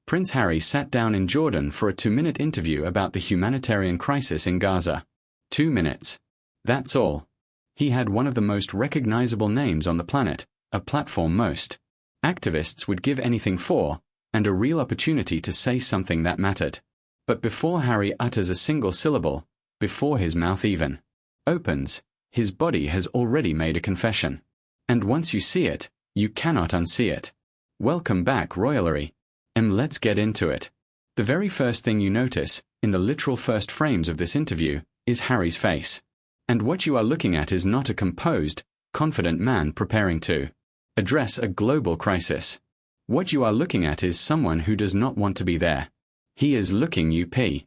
Prince Harry sat down in Jordan for a 2-minute interview about the humanitarian crisis in Gaza. 2 minutes. That's all. He had one of the most recognizable names on the planet, a platform most activists would give anything for, and a real opportunity to say something that mattered. But before Harry utters a single syllable, before his mouth even opens, his body has already made a confession. And once you see it, you cannot unsee it. Welcome back, royalty. Let's get into it. The very first thing you notice, in the literal first frames of this interview, is Harry's face. And what you are looking at is not a composed, confident man preparing to address a global crisis. What you are looking at is someone who does not want to be there. He is looking up.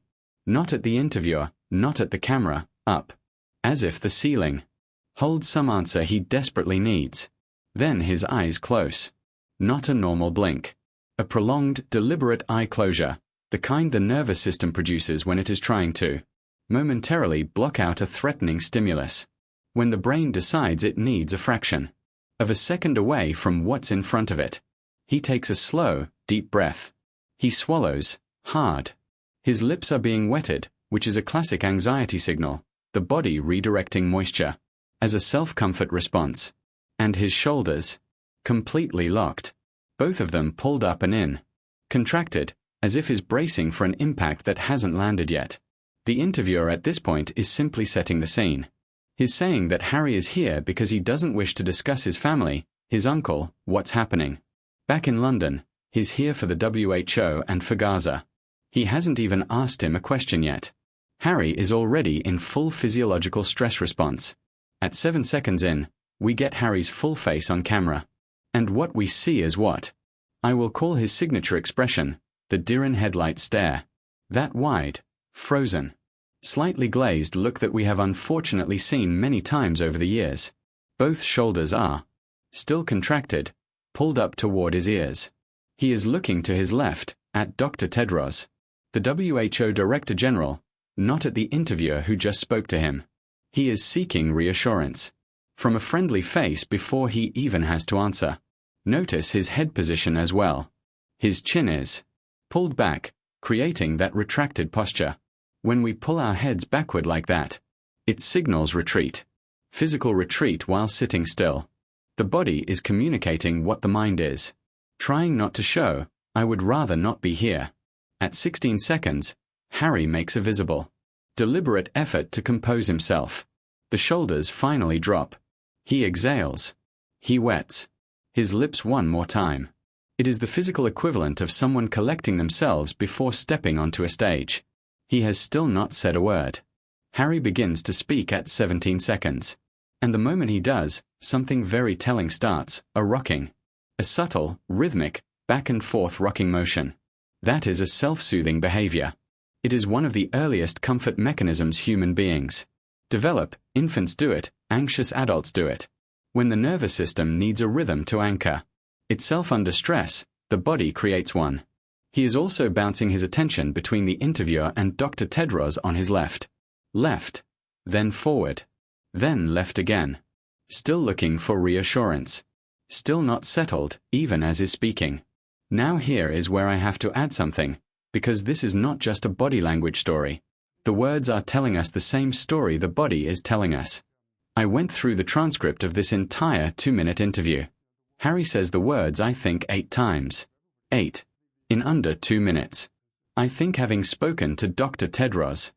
Not at the interviewer, not at the camera, up. As if the ceiling holds some answer he desperately needs. Then his eyes close. Not a normal blink. A prolonged, deliberate eye closure, the kind the nervous system produces when it is trying to momentarily block out a threatening stimulus. When the brain decides it needs a fraction of a second away from what's in front of it. He takes a slow, deep breath. He swallows, hard. His lips are being wetted, which is a classic anxiety signal, the body redirecting moisture as a self-comfort response. And his shoulders, completely locked. Both of them pulled up and in. Contracted, as if he's bracing for an impact that hasn't landed yet. The interviewer at this point is simply setting the scene. He's saying that Harry is here because he doesn't wish to discuss his family, his uncle, what's happening back in London. He's here for the WHO and for Gaza. He hasn't even asked him a question yet. Harry is already in full physiological stress response. At 7 seconds in, we get Harry's full face on camera. And what we see is what I will call his signature expression, the deer-in-headlight stare. That wide, frozen, slightly glazed look that we have unfortunately seen many times over the years. Both shoulders are still contracted, pulled up toward his ears. He is looking to his left, at Dr. Tedros, the WHO Director General, not at the interviewer who just spoke to him. He is seeking reassurance from a friendly face before he even has to answer. Notice his head position as well. His chin is pulled back, creating that retracted posture. When we pull our heads backward like that, it signals retreat. Physical retreat while sitting still. The body is communicating what the mind is trying not to show. I would rather not be here. At 16 seconds, Harry makes a visible, deliberate effort to compose himself. The shoulders finally drop. He exhales. He wets his lips one more time. It is the physical equivalent of someone collecting themselves before stepping onto a stage. He has still not said a word. Harry begins to speak at 17 seconds. And the moment he does, something very telling starts, a rocking. A subtle, rhythmic, back and forth rocking motion. That is a self-soothing behavior. It is one of the earliest comfort mechanisms human beings develop. Infants do it, anxious adults do it. When the nervous system needs a rhythm to anchor itself under stress, the body creates one. He is also bouncing his attention between the interviewer and Dr. Tedros on his left. Left. Then forward. Then left again. Still looking for reassurance. Still not settled, even as is speaking. Now here is where I have to add something, because this is not just a body language story. The words are telling us the same story the body is telling us. I went through the transcript of this entire 2-minute interview. Harry says the words I think 8 times. 8. In under 2 minutes. I think having spoken to Dr. Tedros.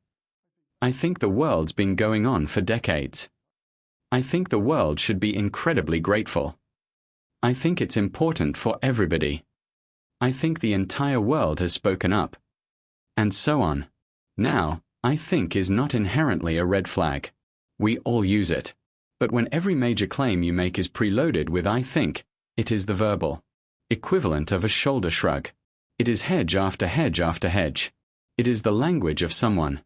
I think the world's been going on for decades. I think the world should be incredibly grateful. I think it's important for everybody. I think the entire world has spoken up. And so on. Now, I think is not inherently a red flag. We all use it. But when every major claim you make is preloaded with I think, it is the verbal equivalent of a shoulder shrug. It is hedge after hedge after hedge. It is the language of someone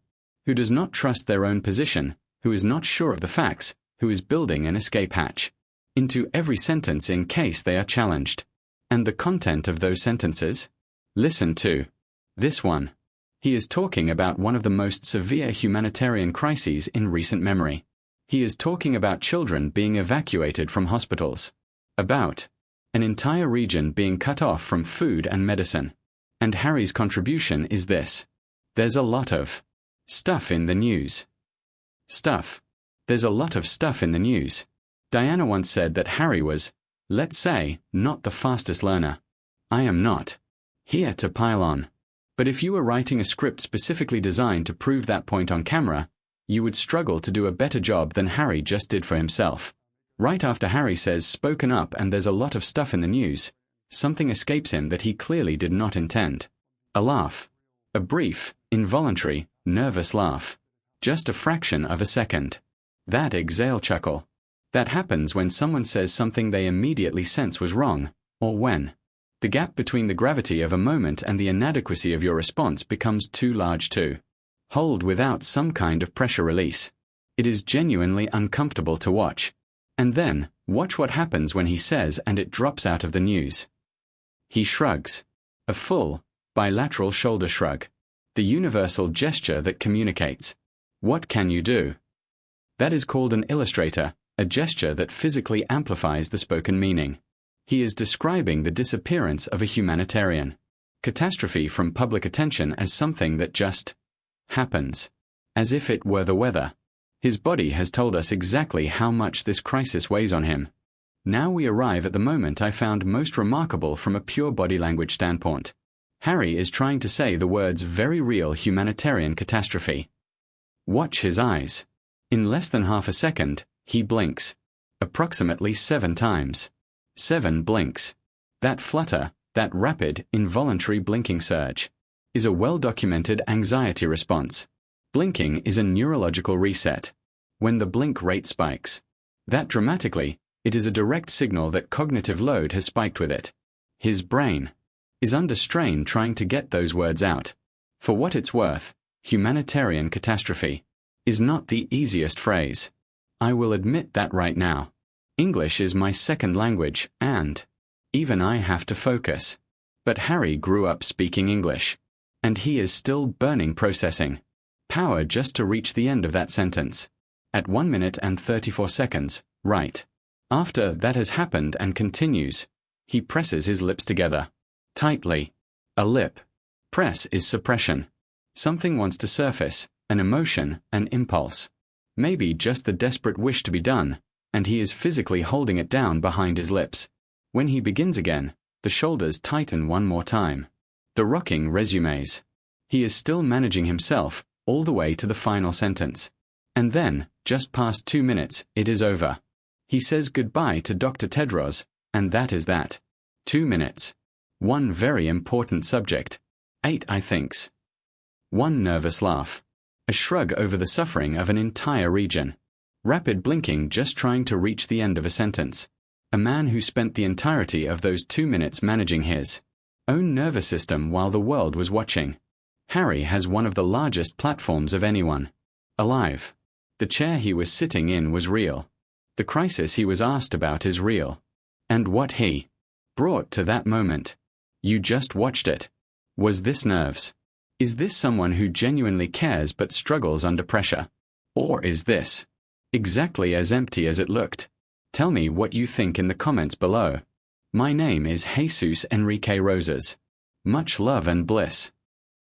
who does not trust their own position, who is not sure of the facts, who is building an escape hatch into every sentence in case they are challenged. And the content of those sentences? Listen to this one. He is talking about one of the most severe humanitarian crises in recent memory. He is talking about children being evacuated from hospitals. About an entire region being cut off from food and medicine. And Harry's contribution is this: there's a lot of stuff in the news. Stuff. There's a lot of stuff in the news. Diana once said that Harry was, let's say, not the fastest learner. I am not here to pile on. But if you were writing a script specifically designed to prove that point on camera, you would struggle to do a better job than Harry just did for himself. Right after Harry says spoken up and there's a lot of stuff in the news, something escapes him that he clearly did not intend. A laugh. A brief, involuntary, nervous laugh. Just a fraction of a second. That exhale chuckle. That happens when someone says something they immediately sense was wrong, or when the gap between the gravity of a moment and the inadequacy of your response becomes too large to hold without some kind of pressure release. It is genuinely uncomfortable to watch. And then, watch what happens when he says and it drops out of the news. He shrugs. A full, bilateral shoulder shrug. The universal gesture that communicates. What can you do? That is called an illustrator, a gesture that physically amplifies the spoken meaning. He is describing the disappearance of a humanitarian catastrophe from public attention as something that just happens, as if it were the weather. His body has told us exactly how much this crisis weighs on him. Now we arrive at the moment I found most remarkable from a pure body language standpoint. Harry is trying to say the words very real humanitarian catastrophe. Watch his eyes. In less than half a second, he blinks. Approximately 7 times. 7 blinks. That flutter, that rapid, involuntary blinking surge, is a well-documented anxiety response. Blinking is a neurological reset. When the blink rate spikes, that dramatically, it is a direct signal that cognitive load has spiked with it. His brain is under strain trying to get those words out. For what it's worth, humanitarian catastrophe is not the easiest phrase. I will admit that right now. English is my second language, and even I have to focus. But Harry grew up speaking English, and he is still burning processing power just to reach the end of that sentence. At 1 minute and 34 seconds, right. After that has happened and continues, he presses his lips together. Tightly. A lip press is suppression. Something wants to surface, an emotion, an impulse. Maybe just the desperate wish to be done, and he is physically holding it down behind his lips. When he begins again, the shoulders tighten one more time. The rocking resumes. He is still managing himself, all the way to the final sentence. And then, just past 2 minutes, it is over. He says goodbye to Dr. Tedros, and that is that. 2 minutes. One very important subject. 8 I thinks. One nervous laugh. A shrug over the suffering of an entire region. Rapid blinking just trying to reach the end of a sentence. A man who spent the entirety of those 2 minutes managing his own nervous system while the world was watching. Harry has one of the largest platforms of anyone alive. The chair he was sitting in was real. The crisis he was asked about is real. And what he brought to that moment. You just watched it. Was this nerves? Is this someone who genuinely cares but struggles under pressure? Or is this exactly as empty as it looked? Tell me what you think in the comments below. My name is Jesus Enrique Rosas. Much love and bliss.